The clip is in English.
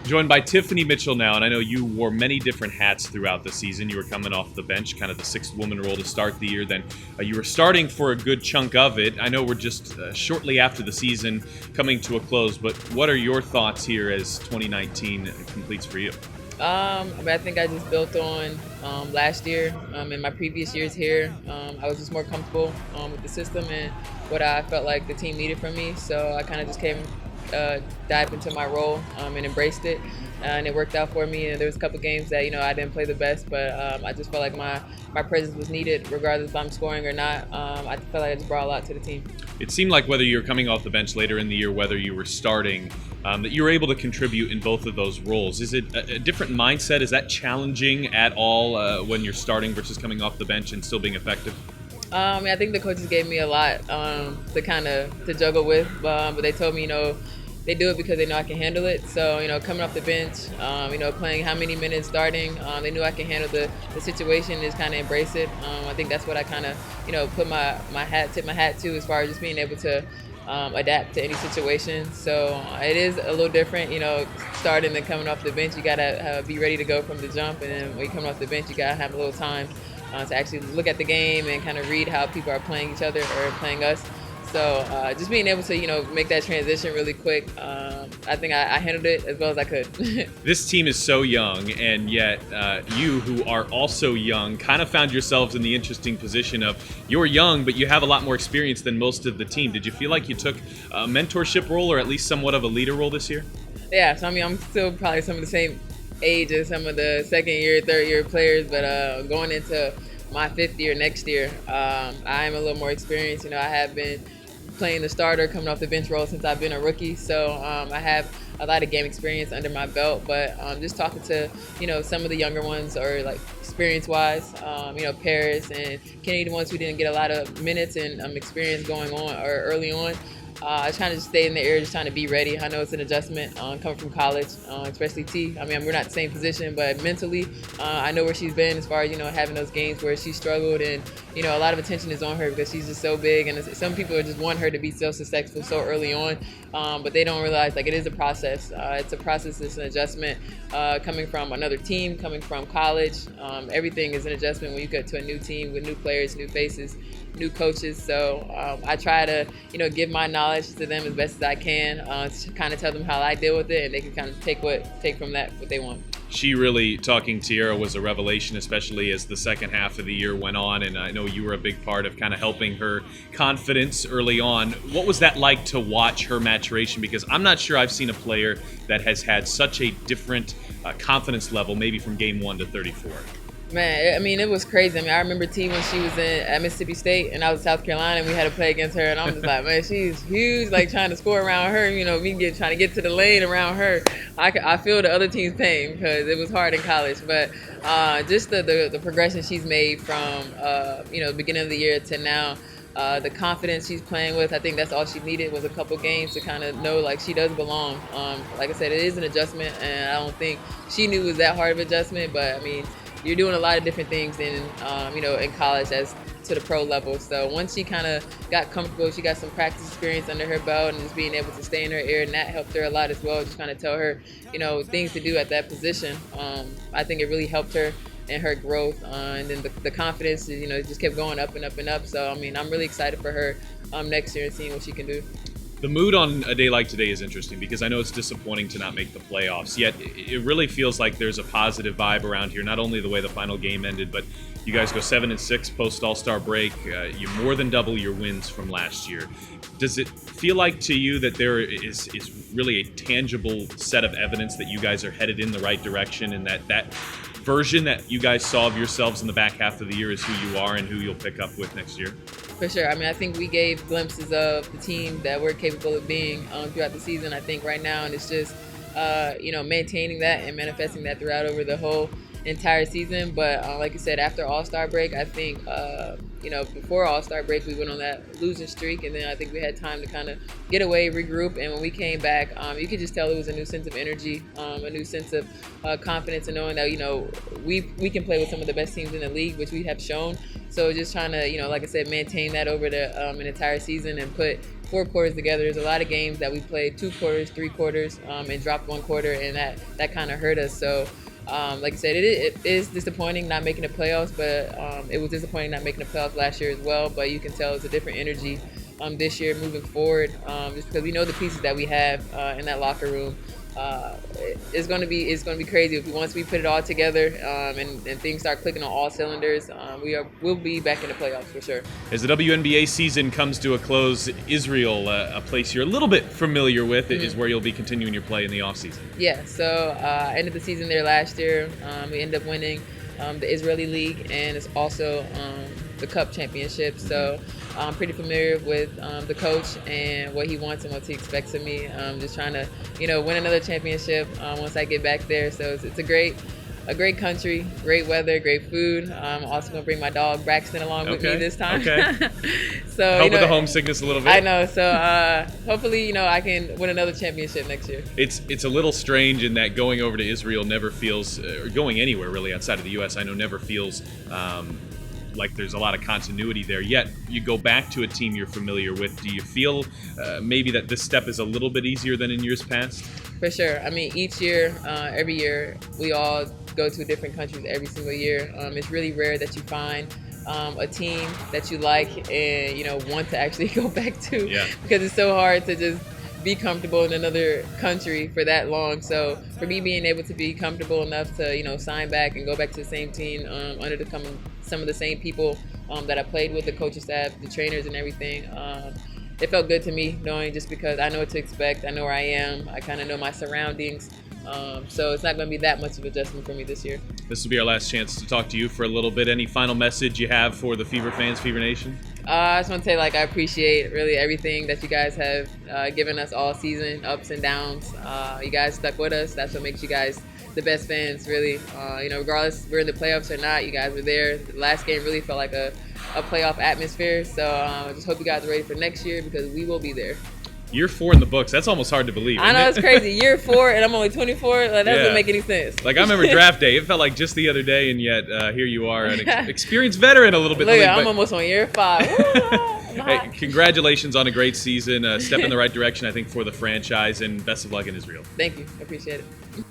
Joined by Tiffany Mitchell now, and I know you wore many different hats throughout the season. You were coming off the bench, kind of the sixth woman role to start the year. Then you were starting for a good chunk of it. I know we're just shortly after the season coming to a close, but what are your thoughts here as 2019 completes for you? I think I just built on last year. In my previous years here, I was just more comfortable with the system and what I felt like the team needed from me. So I kind of just dived into my role and embraced it, and it worked out for me. And there was a couple games that I didn't play the best, but I just felt like my presence was needed, regardless if I'm scoring or not. I felt like I just brought a lot to the team. It seemed like whether you were coming off the bench later in the year, whether you were starting, that you were able to contribute in both of those roles. Is it a different mindset? Is that challenging at all when you're starting versus coming off the bench and still being effective? I think the coaches gave me a lot to juggle with, but they told me, they do it because they know I can handle it. So, coming off the bench, playing how many minutes starting, they knew I can handle the situation and just kind of embrace it. I think that's what I kind of, tip my hat to, as far as just being able to adapt to any situation. So it is a little different, starting and coming off the bench. You gotta be ready to go from the jump, and then when you come off the bench, you gotta have a little time to actually look at the game and kind of read how people are playing each other or playing us. So just being able to, make that transition really quick, I think I handled it as well as I could. This team is so young, and yet you, who are also young, kind of found yourselves in the interesting position of you're young, but you have a lot more experience than most of the team. Did you feel like you took a mentorship role, or at least somewhat of a leader role this year? Yeah, so I'm still probably some of the same age as some of the second year, third year players, but going into my fifth year next year, I am a little more experienced. I have been playing the starter, coming off the bench role since I've been a rookie. So I have a lot of game experience under my belt, but just talking to, some of the younger ones, or like experience-wise, Paris and Kenny, the ones who didn't get a lot of minutes and experience going on or early on. I trying to just stay in the area, just trying to be ready. I know it's an adjustment coming from college, especially T. I mean, we're not the same position, but mentally, I know where she's been as far as, having those games where she struggled, and, a lot of attention is on her because she's just so big, and some people just want her to be so successful so early on, but they don't realize, like, it is a process. It's a process, it's an adjustment coming from another team, coming from college. Everything is an adjustment when you get to a new team with new players, new faces, new coaches. So I try to, give my knowledge to them as best as I can, to kind of tell them how I deal with it, and they can kind of take from that what they want. She really, talking Tierra, was a revelation, especially as the second half of the year went on, and I know you were a big part of kind of helping her confidence early on. What was that like to watch her maturation? Because I'm not sure I've seen a player that has had such a different confidence level, maybe from game 1 to 34. Man, I mean, it was crazy. I mean, I remember T when she was at Mississippi State, and I was in South Carolina, and we had to play against her, and I'm just like, man, she's huge, like trying to score around her, trying to get to the lane around her. I feel the other team's pain because it was hard in college, but just the progression she's made from, the beginning of the year to now, the confidence she's playing with, I think that's all she needed was a couple games to kind of know, like, she does belong. Like I said, it is an adjustment, and I don't think she knew it was that hard of an adjustment, but, I mean, you're doing a lot of different things in college as to the pro level. So once she kind of got comfortable, she got some practice experience under her belt, and just being able to stay in her area, and that helped her a lot as well. Just kind of tell her, things to do at that position. I think it really helped her in her growth, and then the confidence, just kept going up and up and up. So I mean, I'm really excited for her next year and seeing what she can do. The mood on a day like today is interesting because I know it's disappointing to not make the playoffs, yet it really feels like there's a positive vibe around here, not only the way the final game ended, but you guys go 7-6 post All-Star break. You more than double your wins from last year. Does it feel like to you that there is really a tangible set of evidence that you guys are headed in the right direction, and that version that you guys saw of yourselves in the back half of the year is who you are and who you'll pick up with next year? For sure. I mean, I think we gave glimpses of the team that we're capable of being throughout the season, I think, right now. And it's just, maintaining that and manifesting that throughout over the whole entire season. But like you said, after All-Star break, I think before All-Star break we went on that losing streak, and then I think we had time to kind of get away, regroup, and when we came back, you could just tell it was a new sense of energy, a new sense of confidence, and knowing that we can play with some of the best teams in the league, which we have shown. So just trying to like I said, maintain that over an entire season and put 4 quarters together. There's a lot of games that we played 2 quarters, 3 quarters, and dropped 1 quarter, and that kind of hurt us. So like I said, it is disappointing not making the playoffs, but it was disappointing not making the playoffs last year as well. But you can tell it's a different energy this year moving forward, just because we know the pieces that we have in that locker room. It's going to be crazy once we put it all together and things start clicking on all cylinders. We'll be back in the playoffs for sure. As the WNBA season comes to a close, Israel, a place you're a little bit familiar with, is where you'll be continuing your play in the offseason. Yeah, so ended the season there last year. We ended up winning the Israeli League, and it's also the Cup Championship. So I'm pretty familiar with the coach and what he wants and what he expects of me. Just trying to, win another championship once I get back there. So it's a great country, great weather, great food. I'm also going to bring my dog Braxton along with me this time. Okay. So help with the homesickness a little bit. I know. So hopefully, I can win another championship next year. It's a little strange in that going over to Israel never feels, or going anywhere really outside of the U.S., I know never feels like there's a lot of continuity there. Yet you go back to a team you're familiar with. Do you feel maybe that this step is a little bit easier than in years past? For sure. I mean, each year, every year, we all go to different countries every single year. It's really rare that you find a team that you like and want to actually go back to, because it's so hard to just be comfortable in another country for that long. So for me, being able to be comfortable enough to sign back and go back to the same team under some of the same people that I played with, the coaching staff, the trainers, and everything. It felt good to me, knowing just because I know what to expect. I know where I am. I kind of know my surroundings. So it's not going to be that much of an adjustment for me this year. This will be our last chance to talk to you for a little bit. Any final message you have for the Fever fans, Fever Nation? I just want to say, I appreciate really everything that you guys have given us all season, ups and downs. You guys stuck with us. That's what makes you guys the best fans, really. Regardless if we're in the playoffs or not, you guys were there. The last game really felt like a playoff atmosphere. So I just hope you guys are ready for next year, because we will be there. Year 4 in the books. That's almost hard to believe. I know, it's crazy. Year 4 and I'm only 24. That doesn't make any sense. I remember draft day. It felt like just the other day, and yet here you are, an experienced veteran a little bit. Look, I'm almost on year 5. Hey, congratulations on a great season. Step in the right direction, I think, for the franchise, and best of luck in Israel. Thank you. I appreciate it.